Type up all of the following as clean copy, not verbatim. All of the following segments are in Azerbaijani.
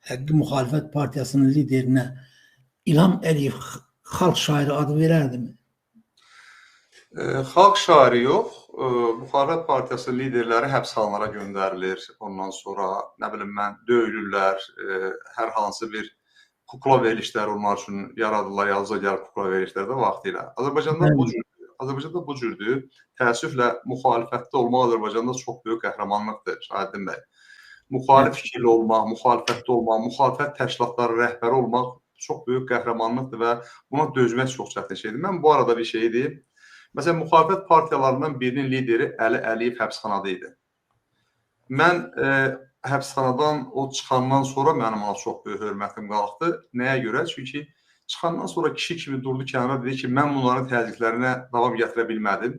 Həqqi Müxalifət Partiyasının liderinə İlham Əliyev xalq şairi adı verərdimi? Xalq şairi yox, Müxalifət Partiyası liderləri həbsxanalara göndərilir. Ondan sonra, nə bilim mən, döyülürlər, hər hansı bir kukla verilişləri onlar üçün yaradırlar, yazıca gəlib kukla verilişləri də vaxtilə. Azərbaycanda bu cürdür. Təəssüflə müxalifətdə olmaq Azərbaycanda çox böyük qəhrəmanlıqdır, Şahidin bəy. Müxalif fikirli olmaq, müxalifətdə olmaq, müxalifət təşkilatları rəhbəri olmaq çox böyük qəhrəmanlıqdır və buna dözmək çox çətin şeydir. Mən bu arada bir şey deyim. Məsələn, müxalifət partiyalarından birinin lideri Əli Əliyev həbsxanada idi. Mən həbsxanadan o çıxandan sonra mənim ona çox böyük hörmətim qalxdı. Nəyə görə? Çünki çıxandan sonra kişi kimi durdu kənara, dedi ki, mən bunların təzyiqlərinə davam gətirə bilmədim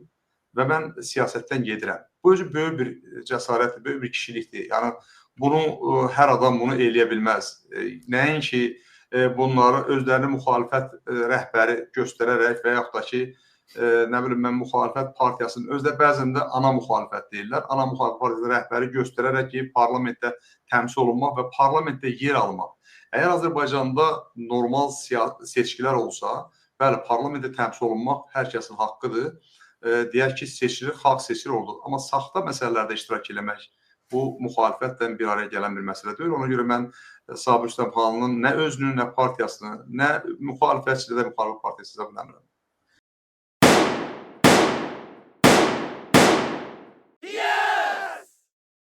və mən siyasətdən gedirəm. Bu özü böyük bir cəsarətdir, böyük bir kişilikdir. Yəni, bunu hər adam bunu eləyə bilməz. Nəinki bunları özlərini müxalifət rəhbəri göstərərək və yaxud da ki, nə bilim mən müxalifət partiyasının özdə bəzən də ana müxalifət deyirlər. Ana müxalifət partiyasının rəhbəri göstərərək ki, parlamentdə təmsil olunmaq və parlamentdə yer almaq. Əgər Azərbaycanda normal seçkilər olsa, bəli, parlamentdə təmsil olunmaq hər kəsin haqqıdır. Deyək ki, seçilir, xalq seçilir oldu. Amma saxta məsələlərdə iştirak eləmək bu müxalifətlə bir araya gələn bir məsələ deyil. Ona görə mən Sabir Rüstəmxanlının nə özünü, nə partiyasını, nə müxalifətçidə də müxalifət partiyası seçə bilmirəm.